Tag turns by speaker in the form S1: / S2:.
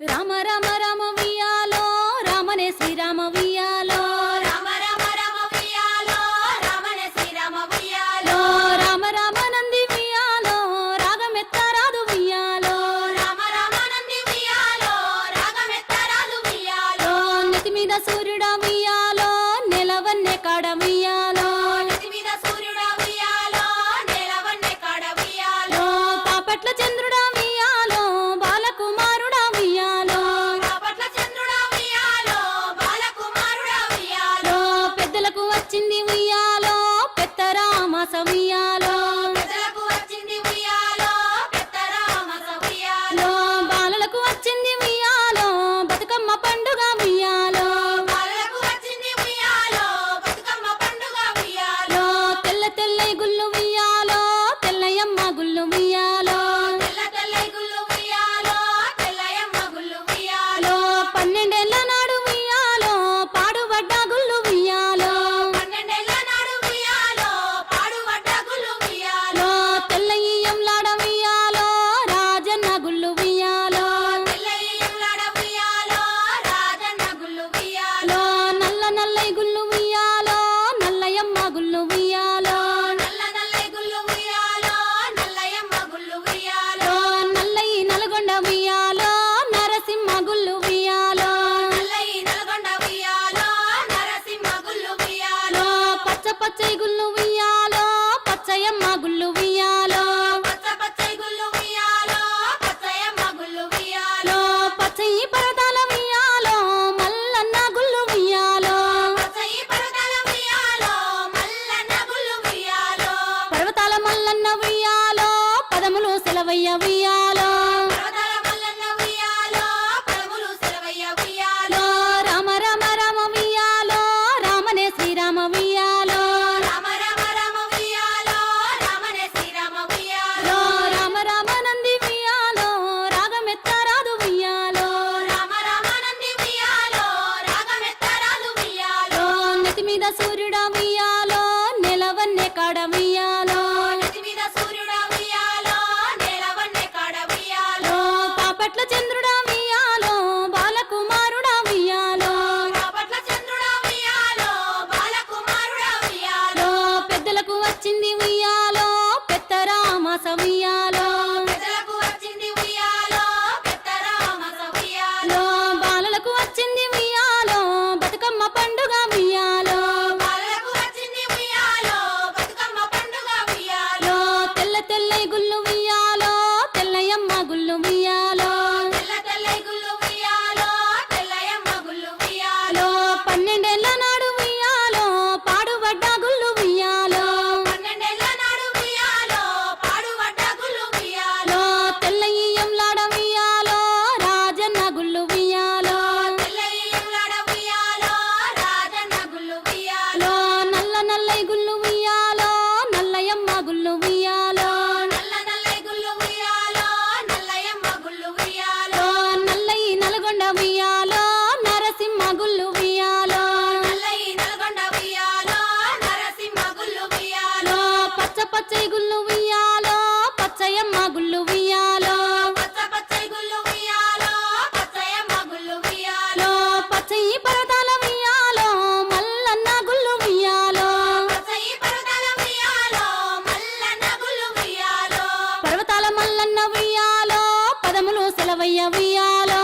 S1: రామ రామ రామ వియాలో రామనే శ్రీరామ వియాలో
S2: రామ రామ రామ వియాలో రామనే శ్రీరామ వియాలో
S1: రామ రామ నంది వియాలో రాగమెత్తరాదు వియాలో
S2: రామ రామ నంది వియాలో రాగమెత్తరాదు వియాలో
S1: నెతి మీద సూర్యుడా వియాలో నెలవన్నె కాడ వియాలో
S2: నెతి మీద సూర్యుడా వియాలో నెలవన్నె కాడ వియాలో
S1: పాపట్ల చంద్రుడా వియాలో బాలకుమారుడా వియాలో
S2: బాపట్ల చంద్రుడా వియాలో బాలకుమారుడా వియాలో
S1: పెద్దలకు వచ్చింది వియాలో పెత్తరామాస వియాలో
S2: పెద్దలకు వచ్చింది వియాలో పెద్దరామస వియాలో
S1: బాలలకు వచ్చింది వియాలో బతుకమ్మ పండుగ వియాలో
S2: బాలలకు వచ్చింది వియాలో బతుకమ్మ పండుగ వియాలో
S1: తెల్ల తెల్లై గుళ్ళు వియాలో తెల్లయమ్మ గుళ్ళు వియాలో
S2: తెల్ల తెల్లై గుళ్ళు వియాలో తెల్లయమ్మ గుళ్ళు వియాలో
S1: 12 నాడు వియాలో పాడుబడ్డ గుళ్ళు వియాలో
S2: 12 నాడు వియాలో పాడుబడ్డ గుళ్ళు వియాలో
S1: తెల్లయ్యంలాడ వియాలో రాజన్న గుళ్ళు వియాలో
S2: తెల్లయ్యంలాడ వియాలో రాజన్న గుళ్ళు వియాలో
S1: నల్ల నల్లై గుళ్ళు వియాలో నల్లయమ్మ గుళ్ళు వియాలో
S2: నల్ల నల్లై గుళ్ళు వియాలో నల్లయమ్మ గుళ్ళు వియాలో
S1: నల్లయి నల్గొండ వియాలో నరసింహ గుళ్ళు వియాలో
S2: నల్లయి నల్గొండ వియాలో నరసింహ గుళ్ళు వియాలో
S1: పచ్చ పచ్చై గుళ్ళు వియాలో పచ్చయమ్మ గుళ్ళు వియాలో
S2: పచ్చ పచ్చై గుళ్ళు వియాలో పచ్చయమ్మ గుళ్ళు వియాలో
S1: పచ్చయి పరదాల వియాలో మల్లన్న గుళ్ళు వియాలో
S2: పచ్చయి పరదాల వియాలో మల్లన్న గుళ్ళు వియాలో
S1: పర్వతాల మల్లన్న వియాలో పదములు సెలవయ్య వియాలో
S2: పర్వతాల మల్లన్న వియాలో పదములు సెలవయ్య వియాలో
S1: రామ రామ రామ వియాలో రామనే శ్రీరామ వియాలో
S2: రామ రామ రామ వియాలో రామనే శ్రీరామ వియాలో
S1: రామ రామ నంది వియాలో రాగమెత్తరాదు వియాలో
S2: రామ రామ నంది వియాలో రాగమెత్తరాదు వియాలో
S1: నెతి మీద సూర్యుడా వియాలో నెలవన్నె కాడ వియాలో
S2: నెత్తి మీద సూర్యుడా వియాలో నెలవన్నె కాడ వియాలో
S1: పాపట్ల చంద్రుడా వియాలో బాలకుమారుడా వియాలో
S2: బాపట్ల చంద్రుడా వియాలో బాలకుమారుడా వియాలో
S1: పెద్దలకు వచ్చింది వియాలో పెత్తరామాస వియాలో
S2: పెద్దలకు వచ్చింది వియాలో పెద్దరామస వియాలో
S1: బాలలకు వచ్చింది వియాలో బతుకమ్మ పండుగ వియాలో
S2: బాలలకు వచ్చింది వియాలో బతుకమ్మ పండుగ వియాలో
S1: తెల్ల తెల్లై గుళ్ళు వియాలో తెల్లయమ్మ గుళ్ళు వియాలో
S2: తెల్ల తెల్లై గుళ్ళు వియాలో తెల్లయమ్మ గుళ్ళు వియాలో
S1: 12 నాడు వియాలో పాడుబడ్డ గుళ్ళు వియాలో
S2: 12 నాడు వియాలో పాడుబడ్డ గుళ్ళు వియాలో
S1: తెల్లయ్యంలాడ వియాలో రాజన్న గుళ్ళు వియాలో
S2: తెల్లయ్యంలాడ వియాలో రాజన్న గుళ్ళు వియాలో
S1: నల్ల నల్లై గుళ్ళు వియాలో నల్లయమ్మ గుళ్ళు వియాలో
S2: నల్ల నల్లై గుళ్ళు వియాలో నల్లయమ్మ గుళ్ళు వియాలో
S1: నల్లయి నల్గొండ వియాలో నరసింహ గుళ్ళు వియాలో
S2: నల్లయి నల్గొండ వియాలో నరసింహ గుళ్ళు వియాలో
S1: పచ్చ పచ్చై గుళ్ళు వియాలో పచ్చయమ్మ గుళ్ళు వియాలో
S2: పచ్చ పచ్చై గుళ్ళు వియాలో పచ్చయమ్మ గుళ్ళు వియాలో
S1: పచ్చయి పర్వతాల వియాలో మల్లన్న గుళ్ళు వియాలో
S2: పచ్చయి పర్వతాల వియాలో మల్లన్న గుళ్ళు వియాలో
S1: పర్వతాల మల్లన్న వియాలో పదములు సెలవయ్య వియాలో